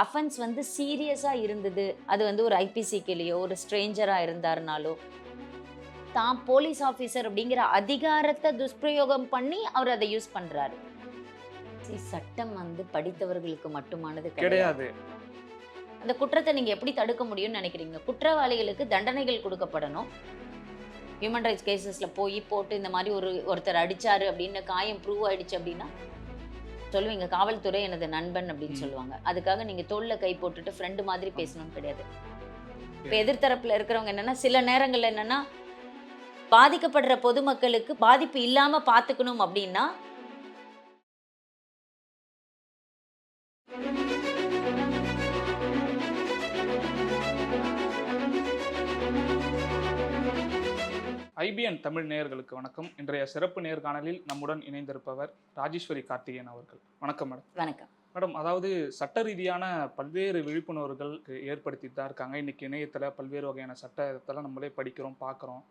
Offence வந்து சீரியஸாக இருந்தது, அது வந்து ஒரு ஐபிசிக்கிலேயோ ஒரு ஸ்ட்ரேஞ்சராக இருந்தாருனாலோ தான் போலீஸ் ஆஃபீஸர் அப்படிங்கிற அதிகாரத்தை துஷ்பிரயோகம் பண்ணி அவர் அதை யூஸ் பண்றாரு. சட்டம் வந்து படித்தவர்களுக்கு மட்டுமானது கிடையாது. கிடையாது. அந்த குற்றத்தை நீங்க எப்படி தடுக்க முடியும்னு நினைக்கிறீங்க? குற்றவாளிகளுக்கு தண்டனைகள் கொடுக்கப்படணும். ஹியூமன் ரைட்ஸ் கேசஸ்ல போட்டு இந்த மாதிரி ஒருத்தர் அடிச்சாரு அப்படின்னு காயம் ப்ரூவ் ஆயிடுச்சு அப்படின்னா சொல்லுவீங்க காவல்துறை எனது நண்பன் அப்படின்னு சொல்லுவாங்க. அதுக்காக நீங்க தோள்ல கை போட்டுட்டு ஃப்ரெண்டு மாதிரி பேசணும்னு கிடையாது. இப்ப எதிர்த்தரப்புல இருக்கிறவங்க என்னன்னா சில நேரங்கள்ல என்னன்னா பாதிக்கப்படுற பொதுமக்களுக்கு பாதிப்பு இல்லாம பாத்துக்கணும் அப்படின்னா ஐபிஎன் தமிழ் நேயர்களுக்கு வணக்கம். இன்றைய சிறப்பு நேர்காணலில் நம்முடன் இணைந்திருப்பவர் ராஜேஸ்வரி கார்த்திகேயன் அவர்கள். வணக்கம் மேடம். வணக்கம் மேடம், அதாவது சட்ட ரீதியான பல்வேறு விழிப்புணர்வுகள் ஏற்படுத்திட்டு தான் இருக்காங்க. இன்னைக்கு இணையத்தில் பல்வேறு வகையான சட்டத்தெல்லாம் நம்மளே படிக்கிறோம், பார்க்குறோம்.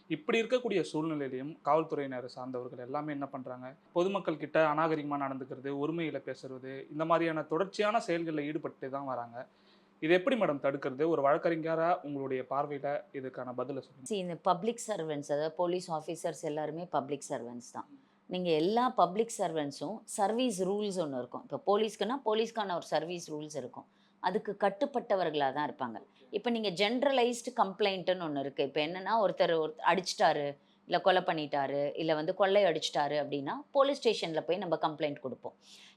இப்படி இருக்கக்கூடிய சூழ்நிலையிலையும் காவல்துறையினர் சார்ந்தவர்கள் எல்லாமே என்ன பண்ணுறாங்க, பொதுமக்கள் கிட்ட அநாகரிகமாக நடந்துக்கிறது, ஒருமையில் பேசுறது, இந்த மாதிரியான தொடர்ச்சியான செயல்களில் ஈடுபட்டு தான் வராங்க. இது எப்படி மேடம் தடுக்கிறது? ஒரு வழக்கறிஞரா உங்களுடைய பார்வையில இதுக்கான பதில சொல்லுங்க. இந்த பப்ளிக் சர்வெண்ட்ஸ், அதாவது போலீஸ் ஆஃபீஸர்ஸ் எல்லாருமே பப்ளிக் சர்வெண்ட்ஸ் தான். நீங்க எல்லா பப்ளிக் சர்வெண்ட்ஸும் சர்வீஸ் ரூல்ஸ் ஒன்று இருக்கும். இப்போ போலீஸ்க்குன்னா போலீஸ்க்கான ஒரு சர்வீஸ் ரூல்ஸ் இருக்கும். அதுக்கு கட்டுப்பட்டவர்களாக தான் இருப்பாங்க. இப்போ நீங்க ஜென்ரலைஸ்டு கம்ப்ளைண்ட்டுன்னு ஒன்று இருக்கு. இப்போ என்னன்னா ஒருத்தர் அடிச்சிட்டாரு, இல்லை கொலை பண்ணிட்டாரு, இல்லை வந்து கொள்ளை அடிச்சிட்டாரு அப்படின்னா போலீஸ் ஸ்டேஷனில் போய் நம்ம கம்ப்ளைண்ட் கொடுப்போம்.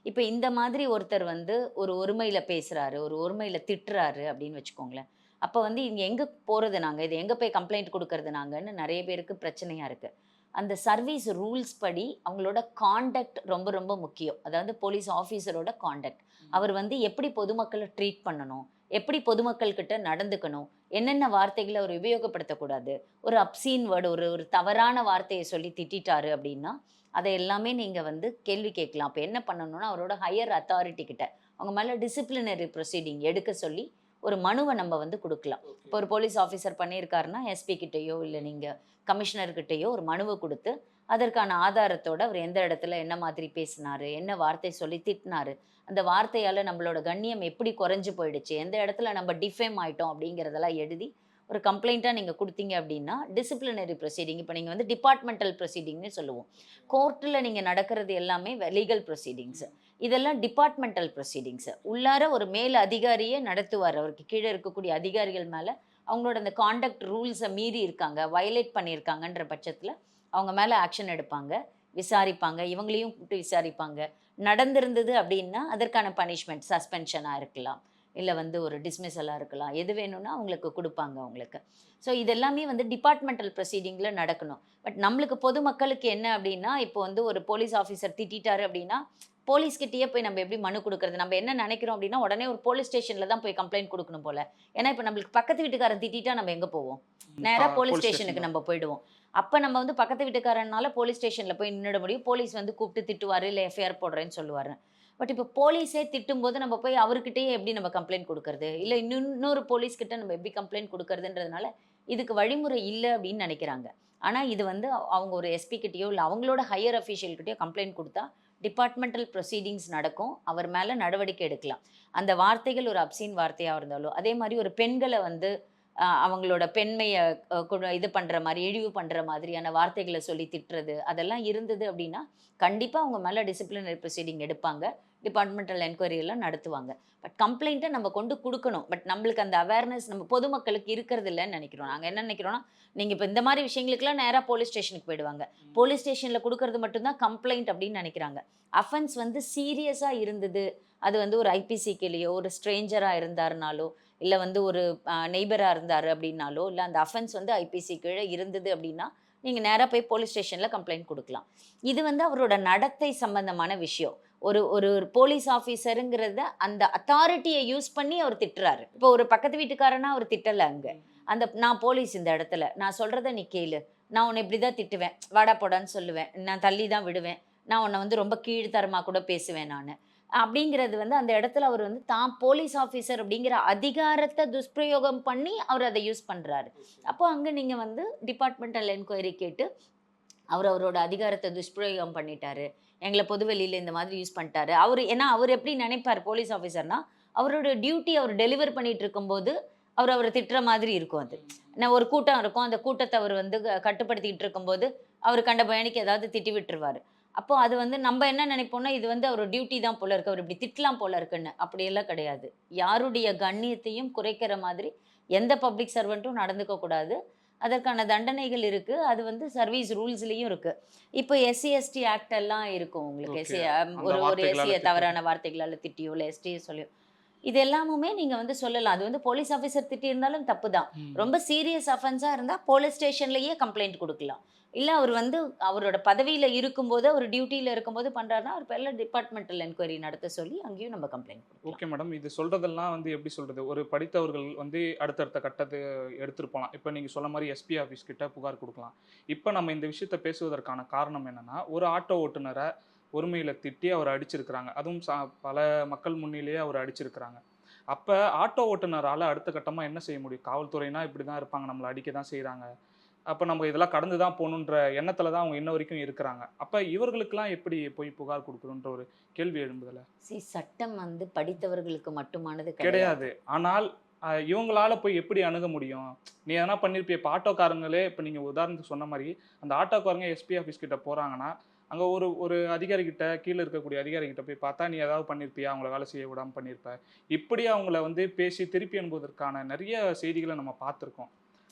இப்போ இந்த மாதிரி ஒருத்தர் வந்து ஒருமையில் பேசுகிறாரு, ஒருமையில் திட்டுறாரு அப்படின்னு வச்சுக்கோங்களேன். அப்போ வந்து இங்கே எங்கே போகிறது நாங்கள், இது எங்கே போய் கம்ப்ளைண்ட் கொடுக்கறது நாங்கன்னு நிறைய பேருக்கு பிரச்சனையாக இருக்குது. அந்த சர்வீஸ் ரூல்ஸ் படி அவங்களோட காண்டக்ட் ரொம்ப ரொம்ப முக்கியம். அதாவது போலீஸ் ஆஃபீஸரோட காண்டக்ட். அவர் வந்து எப்படி பொதுமக்களை ட்ரீட் பண்ணணும், எப்படி பொதுமக்கள்கிட்ட நடந்துக்கணும், என்னென்ன வார்த்தைகளை அவர் உபயோகப்படுத்தக்கூடாது. ஒரு அப்சீன் வேர்டு, ஒரு தவறான வார்த்தையை சொல்லி திட்டாரு அப்படின்னா அதை எல்லாமே நீங்கள் வந்து கேள்வி கேட்கலாம். அப்போ என்ன பண்ணணும்னா அவரோட ஹையர் அத்தாரிட்டி கிட்ட அவங்க மேலே டிசிப்ளினரி ப்ரொசீடிங் எடுக்க சொல்லி ஒரு மனுவை நம்ம வந்து கொடுக்கலாம். இப்போ ஒரு போலீஸ் ஆஃபீஸர் பண்ணியிருக்காருன்னா எஸ்பி கிட்டேயோ இல்லை நீங்கள் கமிஷனர்கிட்டேயோ ஒரு மனுவை கொடுத்து அதற்கான ஆதாரத்தோடு அவர் எந்த இடத்துல என்ன மாதிரி பேசினாரு, என்ன வார்த்தை சொல்லி திட்டினாரு, அந்த வார்த்தையால் நம்மளோட கண்ணியம் எப்படி குறைஞ்சு போயிடுச்சு, எந்த இடத்துல நம்ம டிஃபேம் ஆகிட்டோம் அப்படிங்கிறதெல்லாம் எழுதி ஒரு கம்ப்ளைண்ட்டாக நீங்கள் கொடுத்தீங்க அப்படின்னா டிசிப்ளினரி ப்ரொசீடிங். இப்போ நீங்கள் வந்து டிபார்ட்மெண்டல் ப்ரொசீடிங்னு சொல்லுவோம். கோர்ட்டில் நீங்கள் நடக்கிறது எல்லாமே லீகல் ப்ரொசீடிங்ஸு. இதெல்லாம் டிபார்ட்மெண்டல் ப்ரொசீடிங்ஸு. உள்ளார ஒரு மேல் அதிகாரியே நடத்துவார். அவருக்கு கீழே இருக்கக்கூடிய அதிகாரிகள் மேலே அவங்களோட அந்த காண்டக்ட் ரூல்ஸை மீறி இருக்காங்க, வயலேட் பண்ணியிருக்காங்கன்ற பட்சத்தில் அவங்க மேலே ஆக்ஷன் எடுப்பாங்க, விசாரிப்பாங்க, இவங்களையும் கூப்பிட்டு விசாரிப்பாங்க. நடந்திருந்தது அப்படின்னா அதற்கான பனிஷ்மெண்ட் சஸ்பென்ஷனாக இருக்கலாம், இல்லை வந்து ஒரு டிஸ்மிஸலாக இருக்கலாம், எது வேணும்னா அவங்களுக்கு கொடுப்பாங்க அவங்களுக்கு. ஸோ இதெல்லாமே வந்து டிபார்ட்மெண்டல் ப்ரொசீடிங்கில் நடக்கணும். பட் நம்மளுக்கு பொதுமக்களுக்கு என்ன அப்படின்னா, இப்போ வந்து ஒரு போலீஸ் ஆஃபீஸர் திட்டாரு அப்படின்னா போலீஸ்கிட்டயே போய் நம்ம எப்படி மனு கொடுக்குறது? நம்ம என்ன நினைக்கிறோம் அப்படின்னா உடனே ஒரு போலீஸ் ஸ்டேஷனில் தான் போய் கம்ப்ளைண்ட் கொடுக்கணும் போல. ஏன்னா இப்போ நம்மளுக்கு பக்கத்து வீட்டுக்காரன் திட்டா நம்ம எங்கே போவோம்? நேராக போலீஸ் ஸ்டேஷனுக்கு நம்ம போயிடுவோம். அப்போ நம்ம வந்து பக்கத்து வீட்டுக்காரனால போலீஸ் ஸ்டேஷனில் போய் நின்றுட முடியும். போலீஸ் வந்து கூப்பிட்டு திட்டுவார், இல்லை எஃப்ஐஆர் போடுறேன்னு சொல்லுவார். பட் இப்போ போலீஸே திட்டும்போது நம்ம போய் அவர்கிட்டயே எப்படி நம்ம கம்ப்ளைண்ட் கொடுக்கறது? இல்லை இன்னொரு போலீஸ்கிட்ட நம்ம எப்படி கம்ப்ளைண்ட் கொடுக்கறதுன்றதுனால இதுக்கு வழிமுறை இல்லை அப்படின்னு நினைக்கிறாங்க. ஆனால் இது வந்து அவங்க ஒரு எஸ்பி கிட்டேயோ இல்லை அவங்களோட ஹையர் அஃபீஷியல்கிட்டயோ கம்ப்ளைண்ட் கொடுத்தா டிபார்ட்மெண்டல் ப்ரொசீடிங்ஸ் நடக்கும். அவர் மேலே நடவடிக்கை எடுக்கலாம். அந்த வார்த்தைகள் ஒரு அப்சீன் வார்த்தையாக இருந்தாலும், அதே மாதிரி ஒரு பெண்களை வந்து அவங்களோட பெண்மையை இது பண்ணுற மாதிரி, இழிவு பண்ணுற மாதிரியான வார்த்தைகளை சொல்லி திட்டுறது, அதெல்லாம் இருந்தது அப்படின்னா கண்டிப்பாக அவங்க மேலே டிசிப்ளினரி ப்ரொசீடிங் எடுப்பாங்க. டிபார்ட்மெண்டல் என்கொயரி எல்லாம் நடத்துவாங்க. பட் கம்ப்ளைண்ட்டை நம்ம கொண்டு கொடுக்கணும். பட் நம்மளுக்கு அந்த அவேர்னஸ் நம்ம பொதுமக்களுக்கு இருக்கிறது இல்லைன்னு நினைக்கிறோம். நாங்கள் என்ன நினைக்கிறோன்னா, நீங்கள் இப்போ இந்த மாதிரி விஷயங்களுக்குலாம் நேராக போலீஸ் ஸ்டேஷனுக்கு போயிடுவாங்க. போலீஸ் ஸ்டேஷனில் கொடுக்கறது மட்டும்தான் கம்ப்ளைண்ட் அப்படின்னு நினைக்கிறாங்க. அஃபென்ஸ் வந்து சீரியஸாக இருந்தது, அது வந்து ஒரு ஐபிசிக்கிலேயோ ஒரு ஸ்ட்ரேஞ்சராக இருந்தாருனாலோ இல்லை வந்து ஒரு நெய்பராக இருந்தார் அப்படின்னாலோ, இல்லை அந்த அஃபென்ஸ் வந்து ஐபிசி கீழே இருந்தது அப்படின்னா நீங்கள் நேராக போய் போலீஸ் ஸ்டேஷனில் கம்ப்ளைண்ட் கொடுக்கலாம். இது வந்து அவரோட நடத்தை சம்பந்தமான விஷயம். ஒரு ஒரு போலீஸ் ஆஃபீஸருங்கிறத அந்த அத்தாரிட்டியை யூஸ் பண்ணி அவர் திட்டுறாரு. இப்போ ஒரு பக்கத்து வீட்டுக்காரனா அவர் திட்டலை அங்கே. நான் போலீஸ் இந்த இடத்துல நான் சொல்கிறத நீ கேளு, நான் உன்னை இப்படி தான் திட்டுவேன், வாடா போடான்னு சொல்லுவேன், நான் தள்ளி தான் விடுவேன், நான் உன்னை வந்து ரொம்ப கீழ்த்தரமாக கூட பேசுவேன் நான் அப்படிங்கிறது வந்து அந்த இடத்துல அவர் வந்து தான் போலீஸ் ஆஃபீஸர் அப்படிங்கிற அதிகாரத்தை துஷ்பிரயோகம் பண்ணி அவர் அதை யூஸ் பண்ணுறாரு. அப்போ அங்கே நீங்கள் வந்து டிபார்ட்மெண்டல் என்கொயரி கேட்டு அவரோட அதிகாரத்தை துஷ்பிரயோகம் பண்ணிட்டாரு, எங்களை பொதுவெளியில் இந்த மாதிரி யூஸ் பண்ணிட்டாரு. ஏன்னா அவர் எப்படி நினைப்பார் போலீஸ் ஆஃபீஸர்னா, அவரோட டியூட்டி அவர் டெலிவர் பண்ணிட்டு இருக்கும்போது அவரை திட்டுற மாதிரி இருக்கும் அது. நான் ஒரு கூட்டம் இருக்கும். அந்த கூட்டத்த அவர் வந்து கட்டுப்படுத்திட்டு இருக்கும்போது, அவர் கண்ட மேனிக்கு ஏதாவது திட்டி விட்டுருவாரு. அப்போ அது வந்து நம்ப என்ன நினைப்போம்னா, இது வந்து அவரோட டியூட்டி தான் போல இருக்கு. அவர் இப்படி திட்டலாம் போல இருக்குன்னு. அப்படியெல்லாம் கிடையாது. யாருடைய கண்ணியத்தையும் குறைக்கிற மாதிரி எந்த பப்ளிக் சர்வென்ட்டும் நடந்துக்க கூடாது. அதற்கான தண்டனைகள் இருக்கு. அது வந்து சர்வீஸ் ரூல்ஸ்லயும் இருக்கு. இப்போ எஸ்சி, எஸ்டி ஆக்ட் எல்லாம் இருக்கும் உங்களுக்கு. ஓகே. அந்த ஒரு ஒரு வார்த்தைகளால எஸ்சிய திட்டுறது. தவறான வார்த்தைகளால திட்டியோ, இல்ல எஸ்டிய சொல்லியோ இது எல்லாமுமே நீங்க வந்து சொல்லலாம். அது வந்து போலீஸ் ஆஃபீசர் திட்டியிருந்தாலும் தப்பு தான். ம். ரொம்ப சீரியஸ் அஃபென்ஸா இருந்தா போலீஸ் ஸ்டேஷன்லயே கம்ப்ளைண்ட் குடுக்கலாம். இல்ல அவர் வந்து அவரோட பதவியில இருக்கும்போது, அவர் டியூட்டில இருக்கும்போது பண்றாருன்னா, அவர் பேர்ல டிபார்ட்மெண்டல் என்குயரி நடத்த சொல்லி அங்கேயும் நம்ம கம்ப்ளைண்ட் குடுக்கலாம். Okay madam. இது சொல்றதெல்லாம் வந்து எப்படி சொல்றது? ஒரு படித்தவர்கள் வந்து அடுத்தடுத்த கட்டத்த எடுத்துட்டு போலாம். இப்ப நீங்க சொன்ன மாரி எஸ்பி ஆஃபீஸ் கிட்ட புகார் குடுக்கலாம். இப்ப நம்ம இந்த விஷயத்த பேசுவதற்கான காரணம் என்னன்னா, ஒரு ஆட்டோ ஓட்டுநர ஒருமையில திட்டி அவர அடிச்சிருக்கிறாங்க. அதுவும் பல மக்கள் முன்னிலேயே அவர அடிச்சிருக்கிறாங்க. அப்ப ஆட்டோ ஓட்டுநரால அடுத்த கட்டமா என்ன செய்ய முடியும்? காவல்துறைனா இப்படிதான் இருப்பாங்க. நம்மள அடிக்க தான் செய்றாங்க. அப்ப நம்ம இதெல்லாம் கடந்து தான் போணுன்ற எண்ணத்துல தான் அவங்க இன்ன வரைக்கும் இருக்கிறாங்க. அப்ப இவர்களுக்கெல்லாம் எப்படி போய் புகார் குடுக்கணுன்ற ஒரு கேள்வி எழும்புதுல்ல? சட்டம் வந்து படித்தவர்களுக்கு மட்டுமானது கிடையாது. கிடையாது. ஆனால் இவங்களால போய் எப்படி அணுக முடியும்? நீ எதனா பண்ணியிருப்பிய. இப்ப ஆட்டோக்காரங்களே இப்ப நீங்க உதாரணத்துக்கு சொன்ன மாரி, அந்த ஆட்டோக்காரங்க எஸ்பி ஆஃபீஸ் கிட்ட போறாங்கன்னா, அங்க ஒரு ஒரு அதிகாரி கிட்ட கீழ இருக்கக்கூடிய அதிகாரி கிட்ட போய் பார்த்தா, நீ ஏதாவது பண்ணியிருப்பியா? அவங்கள வேலை செய்ய விடாம பண்ணியிருப்ப. இப்படி அவங்கள வந்து பேசி திருப்பி அனுப்புவதற்கான நெறைய செய்திகள நம்ம பார்த்திருக்கோம்.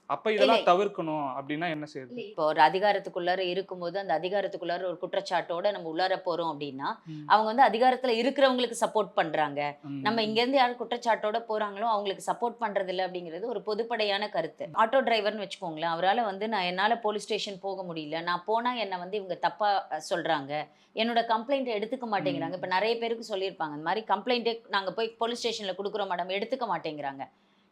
அப்ப இல்லை. இதெல்லாம் தவிர்க்கணும் அப்படின்னா என்ன செய்றது? இப்போ ஒரு அதிகாரத்துக்குள்ளார இருக்கும்போது, அந்த அதிகாரத்துக்குள்ளார ஒரு குற்றச்சாட்டோட நம்ம உள்ளார போறோம் அப்டின்னா, ம். அவங்க வந்து அதிகாரத்துல இருக்கிறவங்களுக்கு சப்போர்ட் பண்றாங்க. நம்ம ம். இங்கேருந்து யார் குற்றச்சாட்டோட போறாங்களோ, அவங்களுக்கு சப்போர்ட் பண்றதில்ல அப்டிங்கிறது ஒரு பொதுப்படையான கருத்து. ஆட்டோ டிரைவர்ன்னு வச்சுக்கோங்களேன். அவரால வந்து என்னால போலீஸ் ஸ்டேஷன் போக முடியல. நான் போனா என்ன வந்து இவங்க தப்பா சொல்றாங்க. என்னோட கம்ப்ளைண்ட்ட எடுத்துக்க மாட்டேங்கிறாங்க. இப்ப ம். நெறைய பேருக்கு சொல்லியிருப்பாங்க. இந்த மாரி கம்ப்ளைண்ட்டே நாங்க போய் போலீஸ் ஸ்டேஷன்ல குடுக்குறோம் மேடம். எடுத்துக்க மாட்டேங்கிறாங்க.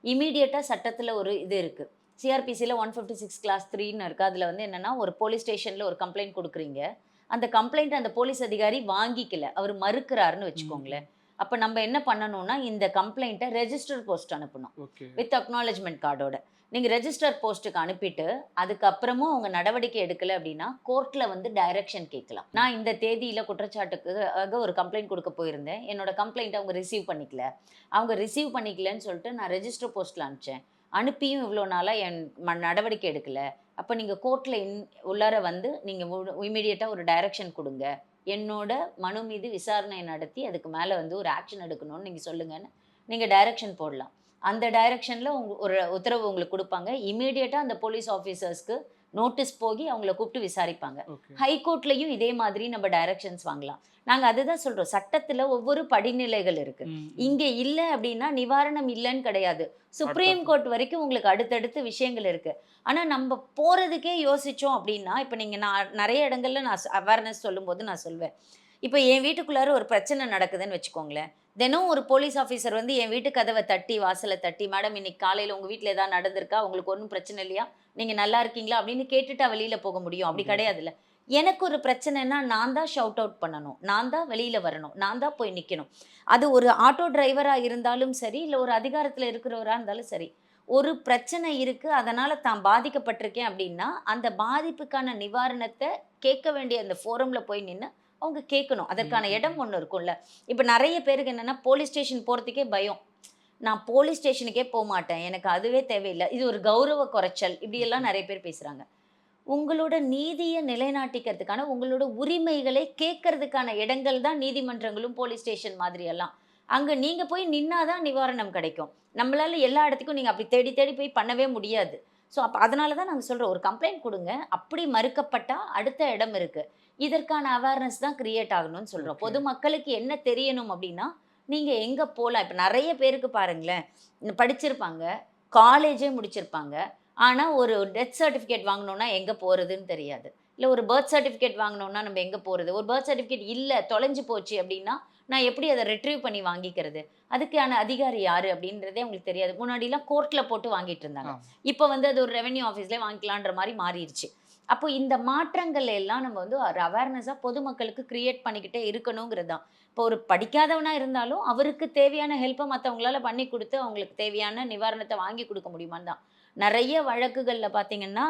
இம்மீடியட்டா சட்டத்துல ஒரு இது இருக்கு. சிஆர்பிசில 156 கிளாஸ் 3ன்னு இருக்கு. அதுல வந்து என்னன்னா, ஒரு போலீஸ் ஸ்டேஷன்ல ஒரு கம்ப்ளைண்ட் குடுக்குறீங்க. அந்த கம்ப்ளைண்ட் அந்த போலீஸ் அதிகாரி வாங்கிக்கல. அவரு மறுக்கிறாருன்னு ம். வச்சுக்கோங்களேன். அப்ப நம்ப என்ன பண்ணணும்னா, இந்த கம்ப்ளைண்ட்ட ரெஜிஸ்டர் போஸ்ட் அனுப்பணும். ஓகே. வித் அக்னாலெட்ஜ்மென்ட் கார்டோட. நீங்க ரெஜிஸ்டர் போஸ்ட்டுக்கு அனுப்பிட்டு, அதுக்கப்புறமும் அவங்க நடவடிக்கை எடுக்கல அப்டின்னா, கோர்ட்ல வந்து டைரக்ஷன் கேட்கலாம். நான் இந்த தேதியில குற்றச்சாட்டுக்காக ஒரு கம்ப்ளைண்ட் குடுக்க போயிருந்தேன். என்னோட கம்ப்ளைண்ட்ட அவங்க ரிசீவ் பண்ணிக்கல. அவங்க ரிசீவ் பண்ணிக்கலன்னு சொல்லிட்டு நான் ரெஜிஸ்டர் போஸ்ட்ல அனுப்பிச்சேன். அனுப்பியும் இவ்ளோ நாளா நடவடிக்கை எடுக்கல. அப்ப நீங்க கோர்ட்ல உள்ளார வந்து நீங்க இம்மீடியட்டா ஒரு டைரக்ஷன் குடுங்க. என்னோட மனு மீது விசாரணை நடத்தி, அதுக்கு மேல வந்து ஒரு ஆக்ஷன் எடுக்கணும்னு நீங்க சொல்லுங்கன்னு, நீங்க டைரக்ஷன் போடலாம். அந்த டைரக்ஷன்ல ஒரு உத்தரவு உங்களுக்கு குடுப்பாங்க. இம்மீடியட்டா அந்த போலீஸ் ஆஃபீசர்ஸ்க்கு நோட்டீஸ் போகி அவங்கள கூப்பிட்டு விசாரிப்பாங்க. ஓகே. ஹைகோர்ட்லயும் இதே மாதிரி நம்ம டைரக்ஷன்ஸ் வாங்கலாம். நாங்க அதுதான் சொல்றோம். சட்டத்துல ஒவ்வொரு படிநிலைகள் இருக்கு. ம். ம். இங்க இல்ல அப்டின்னா நிவாரணம் இல்லன்னு கிடையாது. சுப்ரீம் அடுத்தது. கோர்ட் வரைக்கும் உங்களுக்கு அடுத்தடுத்து விஷயங்கள் இருக்கு. ஆனா நம்ப போறதுக்கே யோசிச்சோம் அப்டின்னா, இப்ப நீங்க நான் நெறைய இடங்கள்ல நான் அவேர்னஸ் சொல்லும்போது நான் சொல்வேன். இப்ப என் வீட்டுக்குள்ளார ஒரு பிரச்சனை நடக்குதுன்னு வச்சுக்கோங்களேன். தினம் ஒரு போலீஸ் ஆஃபீசர் வந்து என் வீட்டு கதவ தட்டி, வாசல தட்டி, "மேடம் இன்னைக்கு காலையில உங்க வீட்ல ஏதாவது நடந்திருக்கா? உங்களுக்கு ஒண்ணும் பிரச்சனை இல்லையா? நீங்க நல்லா இருக்கீங்களா?" அப்படின்னு கேட்டுட்டா வெளியில போக முடியும். அப்படி முடியாது. கிடையாதுல்ல. எனக்கு ஒரு பிரச்சனைன்னா, நான் தான் ஷவுட் அவுட் பண்ணணும். நான் தான் வெளியில வரணும். நான் தான் போய் நிக்கணும். அது ஒரு ஆட்டோ டிரைவரா இருந்தாலும் சரி, இல்ல ஒரு அதிகாரத்துல இருக்கிறவரா இருந்தாலும் சரி. ஒரு பிரச்சனை இருக்கு. அதனால தான் பாதிக்கப்பட்டிருக்கேன் அப்படின்னா, அந்த பாதிப்புக்கான நிவாரணத்த கேட்க வேண்டிய அந்த ஃபோரம்ல போய் நின்னு அவங்க கேட்கணும். ம். அதற்கான இடம் ம். ஒண்ணு இருக்கும்ல. இப்ப நெறைய பேருக்கு என்னன்னா, போலீஸ் ஸ்டேஷன் போறதுக்கே பயம். நான் போலீஸ் ஸ்டேஷனுக்கே போமாட்டேன். எனக்கு அதுவே தேவையில்ல. இது ஒரு கௌரவ குறைச்சல். ஓகே. இப்படியெல்லாம் நெறைய பேர் பேசுறாங்க. உங்களோட நீதிய நிலைநாட்டிக்கிறதுக்கான, உங்களோட உரிமைகளை கேட்கறதுக்கான இடங்கள் தான் நீதிமன்றங்களும், போலீஸ் ஸ்டேஷன் மாதிரி எல்லாம். அங்க நீங்க போய் நின்னா தான் நிவாரணம் கிடைக்கும். நம்மளால எல்லா இடத்துக்கும் நீங்க அப்படி தேடி தேடி போய் பண்ணவே முடியாது. ஸோ, அப்ப அதனால தான் நாங்க சொல்றோம். ஒரு கம்ப்ளைண்ட் குடுங்க. அப்படி மறுக்கப்பட்டா அடுத்த இடம் இருக்கு. இதற்கான அவேர்னஸ் தான் கிரியேட் ஆகணும்னு சொல்றோம். ஓகே. பொதுமக்களுக்கு என்ன தெரியணும் அப்படின்னா, நீங்க எங்க போலாம். இப்ப நெறைய பேருக்கு பாருங்களேன், படிச்சிருப்பாங்க. காலேஜே முடிச்சிருப்பாங்க. ஆனா, ஒரு டெத் சர்டிஃபிகேட் வாங்கணும்னா எங்க போறதுன்னு தெரியாது. இல்ல ஒரு பர்த் சர்டிஃபிகேட் வாங்கணும்னா நம்ம எங்க போறது? ஒரு பர்த் சர்டிஃபிகேட் இல்ல, தொலைஞ்சு போச்சு அப்டின்னா, நான் எப்படி அத ரிட்ரீவ் பண்ணி வாங்கிக்கிறது? அதுக்கான அதிகாரி யாரு? அப்டின்றதே அவங்களுக்கு தெரியாது. முன்னாடிலாம் கோர்ட்ல போட்டு வாங்கிட்டு இருந்தாங்க. ஆமா. இப்ப வந்து அது ஒரு ரெவென்யூ ஆஃபீஸ்லயே வாங்கிக்கலான்ற மாரி மாறிருச்சு. அப்போ இந்த மாற்றங்கள் எல்லாம் நம்ம வந்து ஒரு அவேர்னஸா பொதுமக்களுக்கு கிரியேட் பண்ணிக்கிட்டே இருக்கணுங்கிறது தான். இப்போ ஒரு படிக்காதவனா இருந்தாலும், அவருக்கு தேவையான ஹெல்ப்ப மத்தவங்களால பண்ணி குடுத்து, அவங்களுக்கு தேவையான நிவாரணத்த வாங்கி குடுக்க முடியுமான்னு தான். நெறைய வழக்குகள்ல பார்த்தீங்கன்னா,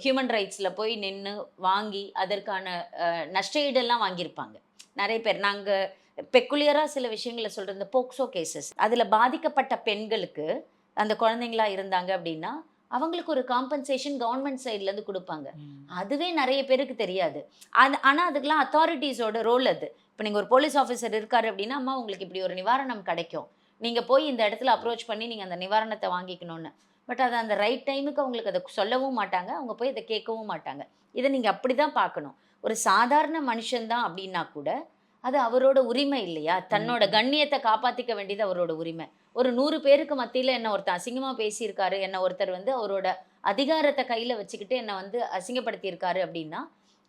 ஹியூமன் ரைட்ஸ்ல போய் நின்னு, வாங்கி அதற்கான நஷ்ட ஈடெல்லாம் வாங்கியிருப்பாங்க. நெறைய பேர். நாங்க பெக்குலியராக சில விஷயங்களை சொல்கிற இந்த போக்சோ கேசஸ் அதில் பாதிக்கப்பட்ட பெண்களுக்கு அந்த குழந்தைங்களா இருந்தாங்க அப்படின்னா அவங்களுக்கு ஒரு காம்பன்சேஷன் கவர்மெண்ட் சைட்லேருந்து கொடுப்பாங்க. அதுவே நிறைய பேருக்கு தெரியாது. ஆனால் அதுக்கெல்லாம் அத்தாரிட்டிஸோட ரோல் அது. இப்போ நீங்கள் ஒரு போலீஸ் ஆஃபீஸர் இருக்காரு அப்படின்னா, அம்மா உங்களுக்கு இப்படி ஒரு நிவாரணம் கிடைக்கும், நீங்கள் போய் இந்த இடத்துல அப்ரோச் பண்ணி நீங்கள் அந்த நிவாரணத்தை வாங்கிக்கணும்னு. பட் அது அந்த ரைட் டைமுக்கு அவங்களுக்கு அதை சொல்லவும் மாட்டாங்க, அவங்க போய் அதை கேட்கவும் மாட்டாங்க. இதை நீங்கள் அப்படி தான் பார்க்கணும். ஒரு சாதாரண மனுஷன்தான் அப்படின்னா கூட அது அவரோட உரிமை இல்லையா? தன்னோட கண்ணியத்தை காப்பாற்றிக்க வேண்டியது அவரோட உரிமை. ஒரு 100 பேருக்கு மத்தியில் என்ன ஒருத்தர் அசிங்கமாக பேசியிருக்காரு, என்ன ஒருத்தர் வந்து அவரோட அதிகாரத்தை கையில் வச்சுக்கிட்டு என்னை வந்து அசிங்கப்படுத்தியிருக்காரு அப்படின்னா,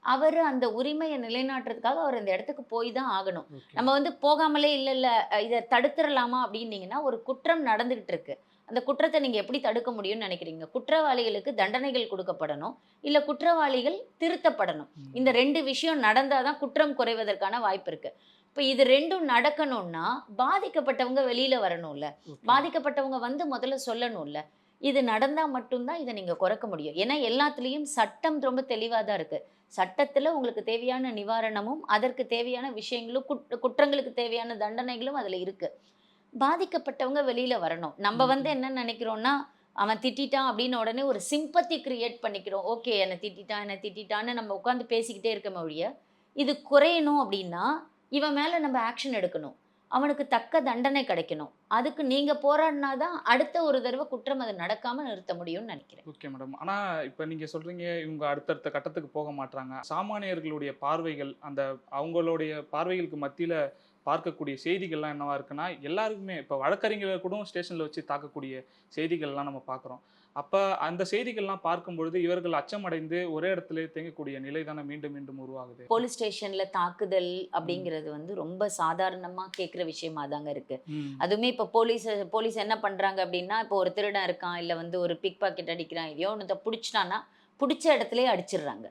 அவர் அந்த உரிமையை நிலைநாட்டுறதுக்காக அவர் அந்த இடத்துக்கு போய் தான் ஆகணும். நம்ம வந்து போகாமலே இல்லை இதை தடுத்துடலாமா அப்படின்னீங்கன்னா, ஒரு குற்றம் நடந்துகிட்டு இருக்கு. அந்த குற்றத்தை நீங்கள் எப்படி தடுக்க முடியும்னு நினைக்கிறீங்க? குற்றவாளிகளுக்கு தண்டனைகள் கொடுக்கப்படணும், இல்லை குற்றவாளிகள் திருத்தப்படணும். இந்த 2 விஷயம் நடந்தால் தான் குற்றம் குறைவதற்கான வாய்ப்பு இருக்குது. இப்போ இது 2ம் நடக்கணும்னா பாதிக்கப்பட்டவங்க வெளியில வரணும்ல, பாதிக்கப்பட்டவங்க வந்து முதல்ல சொல்லணும்ல. இது நடந்தால் மட்டும்தான் இதை நீங்கள் குறைக்க முடியும். ஏன்னா எல்லாத்துலேயும் சட்டம் ரொம்ப தெளிவாக தான் இருக்குது. சட்டத்தில் உங்களுக்கு தேவையான நிவாரணமும் அதற்கு தேவையான விஷயங்களும் குற்றங்களுக்கு தேவையான தண்டனைகளும் அதில் இருக்குது. பாதிக்கப்பட்டவங்க வெளியில வரணும். நம்ம வந்து என்ன நினைக்கிறோம்னா, அவன் திட்டிட்டான் அப்படின்னு உடனே ஒரு சிம்பத்தி கிரியேட் பண்ணிக்கிறோம். ஓகே, என்ன திட்டிட்டான்னு நம்ம உட்காந்து பேசிக்கிட்டே இருக்கமே ஒழிய, இது குறையணும் அப்படின்னா இவன் மேல நம்ம ஆக்ஷன் எடுக்கணும். அவனுக்கு தக்க தண்டனை கிடைக்கணும். அதுக்கு நீங்க போராடினா தான் அடுத்த ஒரு தடவை குற்றம் அது நடக்காம நிறுத்த முடியும்னு நினைக்கிறேன். Okay madam. ஆனா இப்ப நீங்க சொல்றீங்க இவங்க அடுத்தடுத்த கட்டத்துக்கு போக மாட்றாங்க. சாமானியர்களுடைய பார்வைகள், அந்த அவங்களுடைய பார்வைகளுக்கு மத்தியில பார்க்கக்கூடிய செய்திகள்லாம் என்னவா இருக்குன்னா, எல்லாருக்குமே இப்ப வழக்கறிஞர்களை கூட ஸ்டேஷன்ல வச்சு தாக்கக்கூடிய செய்திகள்லாம் நம்ம பார்க்குறோம். அப்ப அந்த செய்திகள்லாம் பார்க்கும்பொழுது இவர்கள் அச்சமடைந்து ஒரே இடத்திலே தேங்கக்கூடிய நிலை தானே மீண்டும் மீண்டும் உருவாகுது. போலீஸ் ஸ்டேஷன்ல தாக்குதல் அப்படிங்கிறது வந்து ரொம்ப சாதாரணமா கேட்குற விஷயமா தாங்க இருக்கு. அதுவுமே இப்போ போலீஸ் என்ன பண்றாங்க அப்படின்னா, இப்போ ஒரு திருடன் இருக்கான், இல்லை வந்து ஒரு பிக் பாக்கெட் அடிக்கிறான், எதையோ ஒன்று பிடிச்சிட்டான்னா பிடிச்ச இடத்துலயே அடிச்சிடுறாங்க.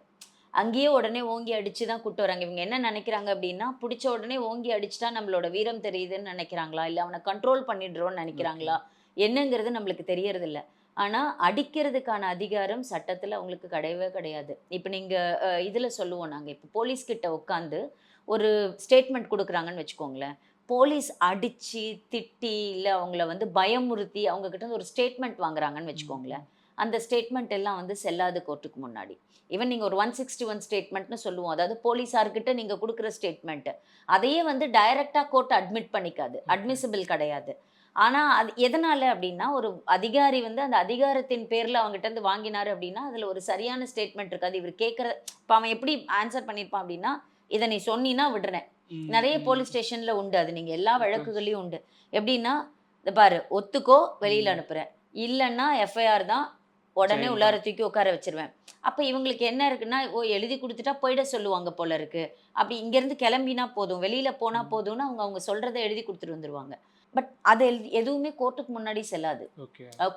அங்கேயே உடனே ஓங்கி அடிச்சு தான் கூட்டு வராங்க. இவங்க என்ன நினைக்கிறாங்க அப்படின்னா, பிடிச்ச உடனே ஓங்கி அடிச்சுட்டா நம்மளோட வீரம் தெரியுதுன்னு நினைக்கிறாங்களா, இல்லை அவனை கண்ட்ரோல் பண்ணிடுறோன்னு நினைக்கிறாங்களா, என்னங்கிறது நம்மளுக்கு தெரியறதில்ல. ஆனால் அடிக்கிறதுக்கான அதிகாரம் சட்டத்தில் அவங்களுக்கு கிடையவே கிடையாது. இப்போ நீங்கள் இதில் சொல்லுவோம் நாங்கள், இப்போ போலீஸ்கிட்ட உட்காந்து ஒரு ஸ்டேட்மெண்ட் கொடுக்குறாங்கன்னு வச்சுக்கோங்களேன். போலீஸ் அடித்து திட்டி இல்லை அவங்கள வந்து பயமுறுத்தி அவங்கக்கிட்ட ஒரு ஸ்டேட்மெண்ட் வாங்குறாங்கன்னு வச்சுக்கோங்களேன். அந்த ஸ்டேட்மெண்ட் எல்லாம் வந்து செல்லாது கோர்ட்டுக்கு முன்னாடி. ஈவன் நீங்கள் ஒரு 161 ஸ்டேட்மெண்ட்னு சொல்லுவோம், அதாவது போலீஸார்கிட்ட நீங்கள் கொடுக்குற ஸ்டேட்மெண்ட்டு, அதையே வந்து டைரெக்டாக கோர்ட் அட்மிட் பண்ணிக்காது, அட்மிசிபிள் கிடையாது. ஆனால் அது எதனால் அப்படின்னா, ஒரு அதிகாரி வந்து அந்த அதிகாரத்தின் பேரில் அவங்ககிட்ட இருந்து வாங்கினார் அப்படின்னா அதில் ஒரு சரியான ஸ்டேட்மெண்ட் இருக்காது. இவர் கேட்குற இப்போ அவன் எப்படி ஆன்சர் பண்ணியிருப்பான் அப்படின்னா, இதை நீ சொன்னீன்னா விடுறேன். நிறைய போலீஸ் ஸ்டேஷனில் உண்டு, அது நீங்கள் எல்லா வழக்குகளையும் உண்டு. எப்படின்னா, இந்த பாரு ஒத்துக்கோ வெளியில் அனுப்புகிறேன், இல்லைன்னா எஃப்ஐஆர் தான், உடனே உள்ளார தூக்கி உட்கார வச்சிருவேன். அப்போ இவங்களுக்கு என்ன இருக்குன்னா, எழுதி கொடுத்துட்டா போயிட சொல்லுவாங்க போல இருக்கு, அப்படி இங்கேருந்து கிளம்பினா போதும், வெளியில் போனால் போதும்னு அவங்க சொல்கிறத எழுதி கொடுத்துட்டு வந்துடுவாங்க. பட் அது எதுவுமே கோர்ட்டுக்கு முன்னாடி செல்லாது.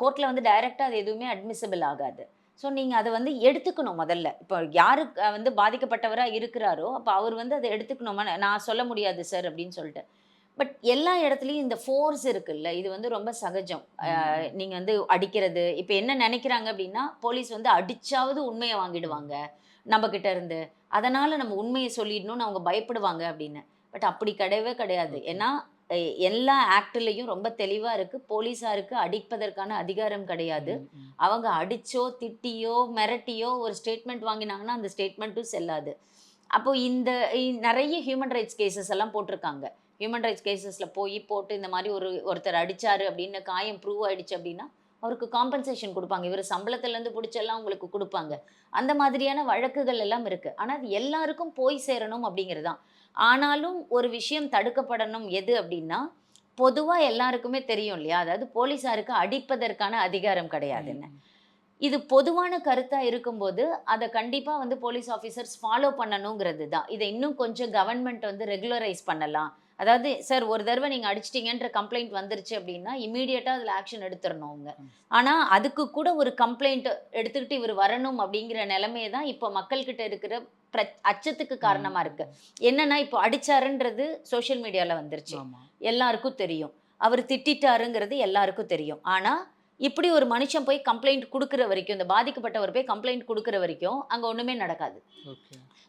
கோர்ட்டில் வந்து டைரெக்டாக அது எதுவுமே அட்மிசிபிள் ஆகாது. ஸோ நீங்கள் அதை வந்து எடுத்துக்கணும் முதல்ல. இப்போ யாரு வந்து பாதிக்கப்பட்டவராக இருக்கிறாரோ அப்போ அவர் வந்து அதை எடுத்துக்கணுமா, நான் சொல்ல முடியாது சார் அப்படின்னு சொல்லிட்டு. பட் எல்லா இடத்துலையும் இந்த ஃபோர்ஸ் இருக்குல்ல, இது வந்து ரொம்ப சகஜம். நீங்கள் வந்து அடிக்கிறது, இப்போ என்ன நினைக்கிறாங்க அப்படின்னா, போலீஸ் வந்து அடிச்சாவது உண்மையை வாங்கிடுவாங்க நம்மக்கிட்ட இருந்து, அதனால் நம்ம உண்மையை சொல்லிடணும்னு அவங்க பயப்படுவாங்க அப்படின்னு. பட் அப்படி கிடையவே கிடையாது. ஏன்னா எல்லா ஆக்ட்லேயும் ரொம்ப தெளிவாக இருக்குது, போலீஸாருக்கு அடிப்பதற்கான அதிகாரம் கிடையாது. அவங்க அடிச்சோ திட்டியோ மிரட்டியோ ஒரு ஸ்டேட்மெண்ட் வாங்கினாங்கன்னா அந்த ஸ்டேட்மெண்ட்டும் செல்லாது. அப்போது இந்த நிறைய ஹியூமன் ரைட்ஸ் கேசஸ் எல்லாம் போட்டிருக்காங்க. ஹியூமன் ரைட்ஸ் கேசஸில் போட்டு இந்த மாதிரி ஒருத்தர் அடித்தார் அப்படின்னு காயம் ப்ரூவ் ஆகிடுச்சு அப்படின்னா அவருக்கு காம்பன்சேஷன் கொடுப்பாங்க. இவர் சம்பளத்துலேருந்து பிடிச்செல்லாம் உங்களுக்கு கொடுப்பாங்க. அந்த மாதிரியான வழக்குகள் எல்லாம் இருக்குது. ஆனால் அது எல்லாருக்கும் போய் சேரணும் அப்படிங்கிறது தான். ஆனாலும் ஒரு விஷயம் தடுக்கப்படணும், எது அப்படின்னா, பொதுவாக எல்லாருக்குமே தெரியும் இல்லையா, அதாவது போலீஸாருக்கு அடிப்பதற்கான அதிகாரம் கிடையாதுன்னு. இது பொதுவான கருத்தாக இருக்கும்போது அதை கண்டிப்பாக வந்து போலீஸ் ஆஃபீஸர்ஸ் ஃபாலோ பண்ணணுங்கிறது தான். இதை இன்னும் கொஞ்சம் கவர்மெண்ட் வந்து ரெகுலரைஸ் பண்ணலாம். அதாவது சார் ஒரு தடவை நீங்கள் அடிச்சிட்டிங்கன்ற கம்ப்ளைண்ட் வந்துருச்சு அப்படின்னா இமீடியட்டாக அதில் ஆக்ஷன் எடுத்துடணும் அவங்க. ஆனால் அதுக்கு கூட ஒரு கம்ப்ளைண்ட் எடுத்துக்கிட்டு இவர் வரணும் அப்படிங்கிற நிலைமையை தான் இப்போ மக்கள்கிட்ட இருக்கிற அச்சத்துக்கு காரணமாக இருக்குது. என்னன்னா இப்போ அடிச்சாருன்றது சோஷியல் மீடியாவில் வந்துருச்சு, எல்லாருக்கும் தெரியும். அவர் திட்டாருங்கிறது எல்லாருக்கும் தெரியும். ஆனால் இப்படி ஒரு மனுஷன் போய் கம்ப்ளைண்ட் கொடுக்குற வரைக்கும், இந்த பாதிக்கப்பட்டவர் போய் கம்ப்ளைண்ட் கொடுக்குற வரைக்கும் அங்கே ஒன்றுமே நடக்காது.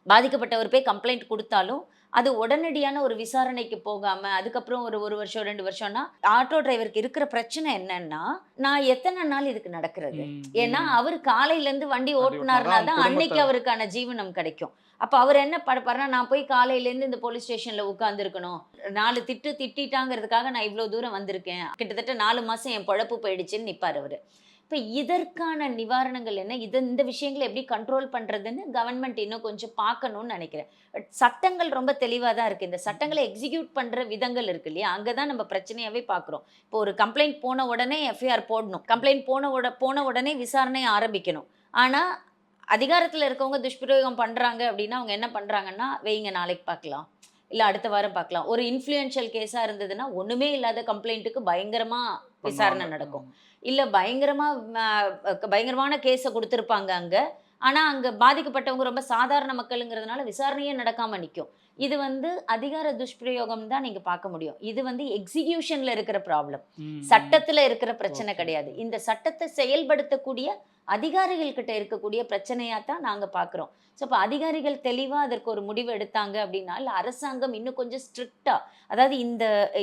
பாதிக்கப்பட்டவர் போய் கம்ப்ளைண்ட் கொடுத்தாலும் அது உடனடியான ஒரு விசாரணைக்கு போகாம, அதுக்கப்புறம் ஒரு 1 வருஷம் 2 வருஷம்னா, ஆட்டோ டிரைவருக்கு இருக்கிற பிரச்சனை என்னன்னா, நான் எத்தன நாள் இதுக்கு நடக்கிறது? ம், ஏன்னா, ம். அவரு காலையிலேருந்து வண்டி வண்டி ஓட்டினா ஓட்டுனாருனா தான் அவங்க தான் அன்னைக்கு குடும்பத்த அவருக்கான ஜீவனம் கிடைக்கும். அப்ப அவரு என்ன படப்பாருன்னா, நான் போய் காலையிலேருந்து இந்த போலீஸ் ஸ்டேஷன்ல உட்கார்ந்துருக்கணும். 4 திட்டு திட்டிட்டாங்கிறதுக்காக நான் இவ்ளோ தூரம் வந்திருக்கேன். கிட்டத்தட்ட 4 மாசம் என் பொழப்பு போயிடுச்சுன்னு நிப்பாரு அவரு. இப்ப இதற்கான நிவாரணங்கள் என்ன? இந்த விஷயங்கள எப்படி கண்ட்ரோல் பண்றதுன்னு கவர்ன்மெண்ட் இன்னும் கொஞ்சம் பார்க்கணும்னு நெனைக்கிறேன். சட்டங்கள் ரொம்ப தெளிவா தான் இருக்கு. இந்த சட்டங்கள எக்ஸிக்யூட் பண்ற விதங்கள் இருக்கு இல்லையா? அங்க தான் நம்ம பிரச்சனையாவே பார்க்குறோம். இப்போ ஒரு கம்ப்ளைண்ட் போன உடனே எஃப்ஐஆர் போடணும். கம்ப்ளைண்ட் போன உடனே விசாரணை ஆரம்பிக்கணும். ஆனா, அதிகாரத்துல இருக்கவங்க துஷ்பிரயோகம் பண்றாங்க அப்படின்னா, அவங்க என்ன பண்றாங்கன்னா, வைங்க நாளைக்கு பார்க்கலாம். இல்ல அடுத்த வாரம் பார்க்கலாம். ஒரு இன்ஃப்ளூயன்ஷியல் கேஸா இருந்ததுன்னா, ஒண்ணுமே இல்லாத கம்ப்ளைண்ட்டுக்கு பயங்கரமா விசாரணை பண்ணுவாங்க. நடக்கும். இல்ல பயங்கரமா பயங்கரமான கேஸ குடுத்திருப்பாங்க அங்க. ஆனா, அங்க பாதிக்கப்பட்டவங்க ரொம்ப சாதாரண மக்களுங்கிறதுனால விசாரணையே நடக்காம நிக்கும். இது வந்து அதிகார துஷ்பிரயோகம் தான் நீங்க பார்க்க முடியும். இது வந்து எக்ஸிகியூஷன்ல இருக்கிற ப்ராப்ளம். ம், ம். சட்டத்துல இருக்கிற பிரச்சனை ஓகே. கிடையாது. இந்த சட்டத்த செயல்படுத்தக்கூடிய அதிகாரிகள் கிட்ட இருக்கக்கூடிய பிரச்சனையா தான் நாங்க பார்க்குறோம். ஸோ, அப்ப அதிகாரிகள் தெளிவா அதற்கு ஒரு முடிவு எடுத்தாங்க அப்படின்னா, இல்ல அரசாங்கம் இன்னும் கொஞ்சம் ஸ்ட்ரிக்ட்டா அதாவது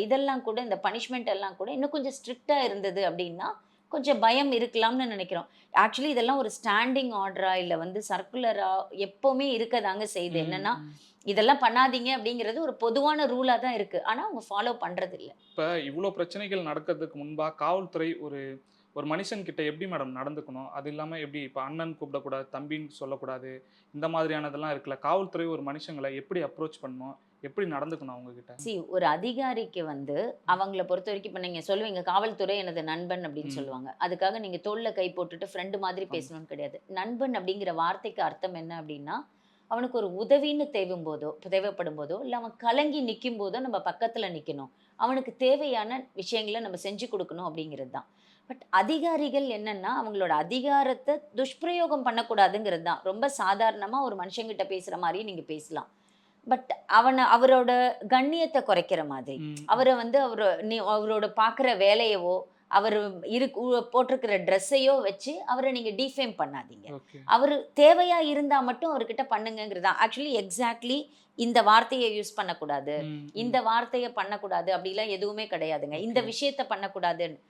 இதெல்லாம் கூட இந்த பனிஷ்மென்ட் எல்லாம் கூட இன்னும் கொஞ்சம் ஸ்ட்ரிக்ட்டா இருந்தது அப்படின்னா, கொஞ்சம் பயம் இருக்கலாம்னு நினைக்கிறோம். ஆக்சுவலி இதெல்லாம் ஒரு ஸ்டாண்டிங் ஆர்டரா இல்ல வந்து சர்க்குலரா எப்பவுமே இருக்கதாங்க செய்யுது. ம், என்னன்னா, ம். இதெல்லாம் பண்ணாதீங்க அப்படிங்கிறது ஒரு பொதுவான ரூலா தான் இருக்கு. ஆனா அவங்க ஃபாலோ பண்றதில்ல. இப்ப இவ்ளோ பிரச்சனைகள் நடக்கிறதுக்கு முன்பா காவல்துறை ஒரு ஒரு மனுஷன்கிட்ட எப்படி மேடம் நடந்துக்கணும்? அது இல்லாம எப்படி இப்ப அண்ணன் கூப்பிடக்கூடாது, தம்பின்னு சொல்லக்கூடாது. இந்த மாதிரியானதெல்லாம் இருக்குல்ல. காவல்துறை ஒரு மனுஷங்கள எப்படி அப்ரோச் பண்ணணும்? எப்படி நடந்துக்கணும் அவங்க கிட்ட? ஒரு அதிகாரிக்கு வந்து அவங்கள பொறுத்தவரைக்கும் இப்ப நீங்க சொல்லுவீங்க, "காவல்துறை எனது நண்பன்" அப்படின்னு ம். சொல்லுவாங்க. அதுக்காக நீங்க தோள்ல கை போட்டுட்டு ஃப்ரெண்ட் மாதிரி ஆமா. பேசணும்னு கிடையாது. நண்பன் அப்படிங்கிற வார்த்தைக்கு அர்த்தம் என்ன அப்படின்னா, அவனுக்கு ஒரு உதவின்னு தேவைப்படும்போதோ, இல்ல அவன் கலங்கி நிக்கும்போதோ நம்ம பக்கத்துல நிக்கணும். அவனுக்கு தேவையான விஷயங்கள நம்ம செஞ்சு குடுக்கணும் அப்படிங்கிறது தான். பட் அதிகாரிகள் என்னன்னா, அவங்களோட அதிகாரத்த துஷ்பிரயோகம் பண்ணக்கூடாதுங்கிறது தான். ரொம்ப சாதாரணமா ஒரு மனுஷங்கிட்ட பேசுற மாரியே நீங்க பேசலாம். பட் அவரோட கண்ணியத்த குறைக்கிற மாதிரி. ம், ம். அவர வந்து அவரோட பார்க்குற வேலையவோ, அவரு போட்டிருக்கிற ட்ரெஸ்ஸையோ வச்சு அவர நீங்க டிஃபேம் பண்ணாதீங்க. ஓகே. அவரு தேவையா இருந்தா மட்டும் அவர்கிட்ட பண்ணுங்கங்கிறது தான். ஆக்சுவலி எக்ஸாக்ட்லி இந்த வார்த்தைய யூஸ் பண்ணக்கூடாது. ம், இந்த ம். வார்த்தைய பண்ணக்கூடாது. அப்படிலாம் எதுவுமே கிடையாதுங்க. இந்த ஓகே. விஷயத்த பண்ணக்கூடாதுன்னு.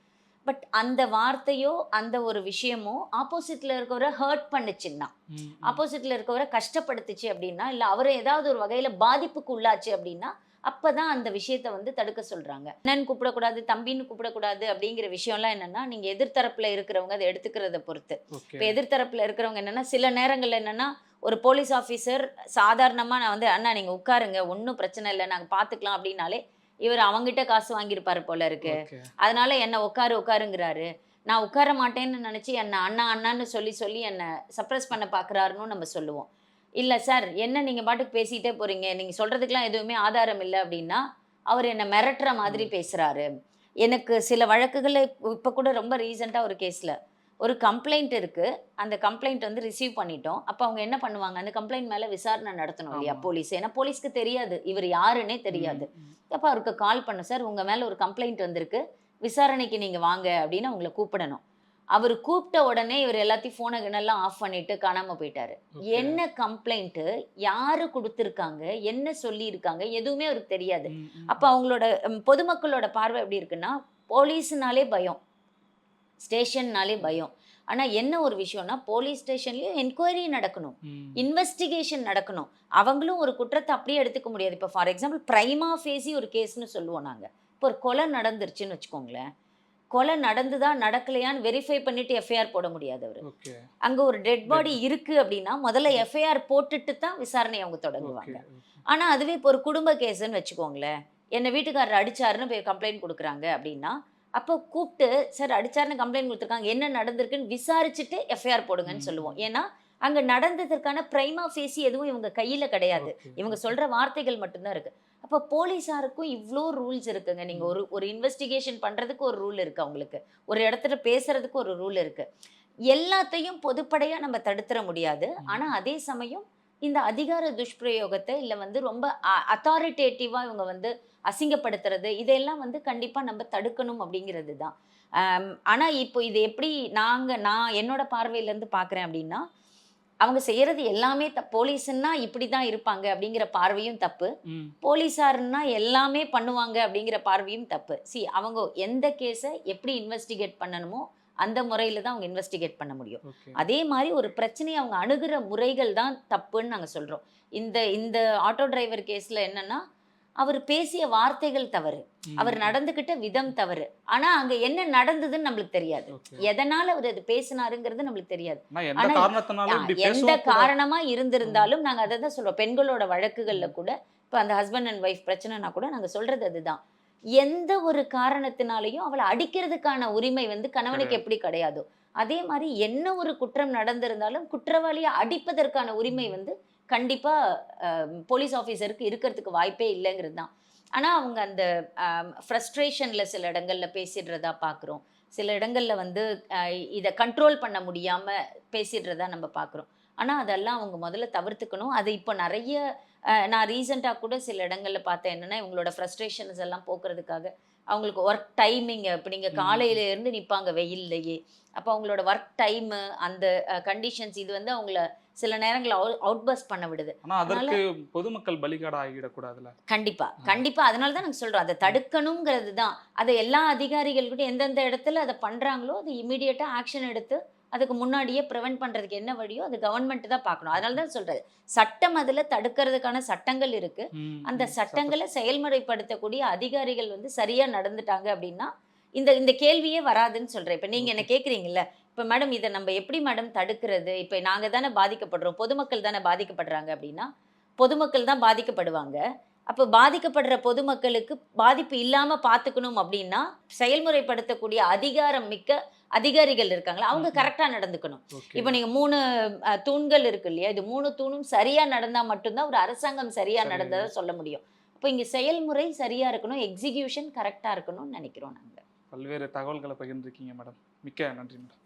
பட் அந்த வார்த்தையோ, அந்த ஒரு விஷயமோ ஆப்போசிட்ல இருக்கவர ஹர்ட் பண்ணுச்சுன்னா, ம், ம். ஆப்போசிட்ல இருக்கவர கஷ்டப்படுத்துச்சு அப்படின்னா, இல்ல அவர ஏதாவது ஒரு வகையில பாதிப்புக்கு உள்ளாச்சு அப்படின்னா, அப்பதான் அந்த விஷயத்த வந்து தடுக்க சொல்றாங்க. அண்ணன்னு கூப்பிடக்கூடாது, தம்பின்னு கூப்பிடக்கூடாது அப்படிங்கிற விஷயம்லாம் என்னன்னா, நீங்க எதிர்த்தரப்புல இருக்கிறவங்க அத எடுத்துக்கிறத பொறுத்து. ஓகே. இப்ப எதிர்த்தரப்புல இருக்கிறவங்க என்னன்னா, சில நேரங்கள்ல என்னன்னா, ஒரு போலீஸ் ஆஃபீசர் சாதாரணமா நான் வந்து, "அண்ணா நீங்க உட்காருங்க, ஒண்ணும் பிரச்சனை இல்ல, நாங்க பார்த்துக்கலாம்" அப்படின்னாலே, இவரு அவங்கிட்ட காசு வாங்கியிருப்பாரு போல இருக்கு. ஓகே. அதனால என்ன உட்காரு உட்காருங்கிறாரு. நான் உட்கார மாட்டேன்னு நெனச்சு என்ன அண்ணா அண்ணான்னு சொல்லி சொல்லி என்ன சப்ரஸ் பண்ண பார்க்குறாருன்னும் நம்ம சொல்லுவோம். இல்ல சார் என்ன நீங்க பாட்டுக்கு பேசிட்டே போறீங்க. நீங்க சொல்றதுக்கெல்லாம் எதுவுமே ஆதாரம் இல்ல அப்டின்னா, அவரு என்ன மிரட்டுற மாதிரி ம். பேசுறாரு. எனக்கு சில வழக்குகள்ல இப்ப கூட ரொம்ப ரீசென்ட்டா ஒரு கேஸ்ல ஒரு கம்ப்ளைண்ட் இருக்கு. அந்த கம்ப்ளைண்ட் வந்து ரிசீவ் பண்ணிட்டோம். அப்ப அவங்க என்ன பண்ணுவாங்க, அந்த கம்ப்ளைண்ட் மேல விசாரணை நடத்தணும் இல்லையா ஆமா. போலீஸ். ஏன்னா போலீஸ்க்கு தெரியாது. இவரு யாருன்னே தெரியாது. ம், ம். அப்ப அவருக்கு கால் பண்ணோம். "சார் உங்க மேல ஒரு கம்ப்ளைண்ட் வந்திருக்கு. விசாரணைக்கு நீங்க வாங்க" அப்படின்னு அவங்கள கூப்பிடணும். அவரு கூப்பிட்ட உடனே இவரு எல்லாத்தையும் ஃபோன கீனெல்லாம் ஆஃப் பண்ணிட்டு காணாம போயிட்டாரு. ஓகே. என்ன கம்ப்ளைண்ட்டு, யாரு குடுத்துருக்காங்க, என்ன சொல்லியிருக்காங்க, எதுவுமே அவருக்கு தெரியாது. ம், ம், அப்ப ம். அவங்களோட பொதுமக்களோட பார்வை எப்படி இருக்குன்னா, போலீஸ்னாலே பயம். ஸ்டேஷன்னாலே ம். பயம். ஆனா என்ன ஒரு விஷயம்னா, போலீஸ் ஸ்டேஷன்லயும் என்கொயரி நடக்கணும். ம். இன்வெஸ்டிகேஷன் நடக்கணும். அவங்களும் ஒரு குற்றத்த அப்படியே எடுத்துக்க முடியாது. இப்ப ஃபார் எக்ஸாம்பிள் பிரைமா ஃபேசி ஒரு கேஸ்ன்னு சொல்லுவோம் நாங்க. இப்போ ஒரு கொலை நடந்துருச்சுன்னு வச்சுக்கோங்களேன். கொலை நடந்துதா, நடக்கலையான்னு வெரிஃபை பண்ணிட்டு எஃப்ஐஆர் போட முடியாது அவரு. ஓகே. அங்க ஒரு டெட் பாடி டெட் இருக்கு அப்படின்னா, முதல்ல ம். எஃப்ஐஆர் போட்டுட்டு தான் விசாரணைய அவங்க ஓகே, தொடங்குவாங்க. ஓகே. ஆனா, அதுவே இப்போ ஒரு குடும்ப கேஸ்ன்னு வச்சுக்கோங்களேன். என்ன வீட்டுக்காரர் அடிச்சாருன்னு போய் கம்ப்ளைண்ட் குடுக்குறாங்க அப்படின்னா, அப்போ கூப்ட்டு, சார் அடிச்சாருன்னு கம்ப்ளைண்ட் குடுத்துருக்காங்க. என்ன நடந்திருக்குன்னு விசாரிச்சுட்டு எஃப்ஐஆர் போடுங்கன்னு ம், சொல்லுவோம். ம். ஏன்னா, அங்க நடந்ததற்கான பிரைமா ஃபேசி எதுவும் இவங்க கையில கிடையாது. ஓகே, இவங்க ஓகே. சொல்ற வார்த்தைகள் மட்டும் தான் இருக்கு. அப்போ போலீஸாருக்கும் இவ்ளோ ரூல்ஸ் இருக்குங்க. நீங்க ம். ஒரு ஒரு இன்வெஸ்டிகேஷன் பண்றதுக்கு ஒரு ரூல் இருக்கு அவங்களுக்கு. ஒரு இடத்துல பேசுறதுக்கு ஒரு ரூல் இருக்கு. எல்லாத்தையும் பொதுப்படையா நம்ம தடுத்துற முடியாது. ஆனா, ம். அதே சமயம் இந்த அதிகார துஷ்பிரயோகத்த இல்ல வந்து ரொம்ப அத்தாரிட்டேட்டிவா இவங்க வந்து அசிங்கப்படுத்துறது, இதெல்லாம் வந்து கண்டிப்பா நம்ம தடுக்கணும் அப்படிங்கிறது தான். ஆனா இப்போ இது எப்படி நான் என்னோட பார்வையிலருந்து பார்க்குறேன் அப்படின்னா, அவங்க செய்யறது எல்லாமே போலீஸ்ன்னா இப்படி தான் இருப்பாங்க அப்படிங்கிற பார்வையும் தப்பு. ம். போலீஸார்னா எல்லாமே பண்ணுவாங்க அப்படிங்கிற பார்வையும் தப்பு. அவங்க எந்த கேஸை எப்படி இன்வெஸ்டிகேட் பண்ணணுமோ அந்த முறையில தான் அவங்க இன்வெஸ்டிகேட் பண்ண முடியும். ஓகே. அதே மாதிரி ஒரு பிரச்சனையை அவங்க அணுகுற முறைகள் தான் தப்புன்னு நாங்க சொல்றோம். இந்த இந்த ஆட்டோ டிரைவர் கேஸ்ல என்னன்னா, அவர் பேசிய வார்த்தைகள் தவறு. அவர் நடந்துக்கிட்ட விதம் தவறு. ஆனா அங்க என்ன நடந்ததுன்னு நம்மளுக்கு தெரியாது. ஓகே. எதனால அவர் அது பேசினாருங்கிறது நம்மளுக்கு தெரியாது. ஆனா எந்த ஆனா காரணத்தினால இப்படி எந்த பேசவும் கூட காரணமா இருந்திருந்தாலும் நாங்க அதை தான் சொல்றோம். பெண்களோட வழக்குகள்ல கூட இப்ப அந்த ஹஸ்பண்ட் அண்ட் ஒய்ஃப் பிரச்சனைனா கூட நாங்க சொல்றது அதுதான். எந்த ஒரு காரணத்தினாலையும் அவளை அடிக்கிறதுக்கான உரிமை வந்து கணவனுக்கு எப்படி கிடையாதோ, அதே மாதிரி என்ன ஒரு குற்றம் நடந்திருந்தாலும் குற்றவாளியை அடிப்பதற்கான உரிமை வந்து கண்டிப்பா போலீஸ் ஆஃபீஸருக்கு இருக்கிறதுக்கு வாய்ப்பே இல்லைங்கிறது தான். ஆனா அவங்க அந்த ஃப்ரஸ்ட்ரேஷன்ல சில இடங்கள்ல பேசிடுறதா பார்க்குறோம். சில இடங்கள்ல வந்து இதை கண்ட்ரோல் பண்ண முடியாம பேசிடுறதா நம்ம பார்க்குறோம். ஆனா அதெல்லாம் அவங்க முதல்ல தவிர்த்துக்கணும். அது இப்போ நிறைய நான் ரீசெண்டாக கூட சில இடங்கள்ல பார்த்தேன். என்னன்னா இவங்களோட ஃப்ரஸ்ட்ரேஷன்ஸ் எல்லாம் போக்குறதுக்காக அவங்களுக்கு ஒர்க் டைமிங் இப்போ நீங்கள் காலையில இருந்து நிற்பாங்க வெயில்லையே. அப்போ அவங்களோட ஒர்க் டைமு அந்த கண்டிஷன்ஸ் இது வந்து அவங்கள சில நேரங்களில் அவுட் பஸ் பண்ண விடுது. ஆனா அதற்கு பொதுமக்கள் பலிகாடா ஆகிடக்கூடாதுல. கண்டிப்பா கண்டிப்பா அதனால தான் நாங்க சொல்றோம். அதை தடுக்கணுங்கிறது தான். அதை எல்லா அதிகாரிகள் கூட எந்தெந்த இடத்துல அதை பண்றாங்களோ அது இமீடியட்டா ஆக்ஷன் எடுத்து அதுக்கு முன்னாடியே ப்ரிவென்ட் பண்றதுக்கு என்ன வழியோ அது கவர்மெண்ட் தான் பார்க்கணும். அதனால தான் சொல்றது. சட்டம் அதுல தடுக்கிறதுக்கான சட்டங்கள் இருக்கு. அந்த சட்டங்களை செயல்முறைப்படுத்தக்கூடிய அதிகாரிகள் வந்து சரியா நடந்துட்டாங்க அப்படின்னா இந்த இந்த கேள்வியே வராதுன்னு சொல்றேன். இப்ப நீங்க என்ன கேக்குறீங்கல்ல, இப்ப மேடம் இதை நம்ம எப்படி மேடம் தடுக்கிறது? இப்ப நாங்க தானே பாதிக்கப்படுறோம், பொதுமக்கள் தானே பாதிக்கப்படுறாங்க அப்படின்னா, பொதுமக்கள் தான் பாதிக்கப்படுவாங்க. அப்ப பாதிக்கப்படுற பொதுமக்களுக்கு பாதிப்பு இல்லாம பார்த்துக்கணும் அப்படின்னா, செயல்முறைப்படுத்தக்கூடிய அதிகாரம் மிக்க அதிகாரிகள் இருக்காங்களா, அவங்க கரெக்டா நடந்துக்கணும். இப்ப நீங்க 3 தூண்கள் இருக்கு இல்லையா? இது 3 தூணும் சரியா நடந்தா மட்டும் தான் ஒரு அரசாங்கம் சரியா நடந்ததா சொல்ல முடியும். அப்ப இங்க செயல்முறை சரியா இருக்கணும், எக்ஸிகியூஷன் கரெக்டா இருக்கணும்னு நினைக்கிறோம் நாங்க. பல்வேறு தகவல்களை பகிர்ந்திருக்கீங்க மேடம். மிக்க நன்றி மேடம்.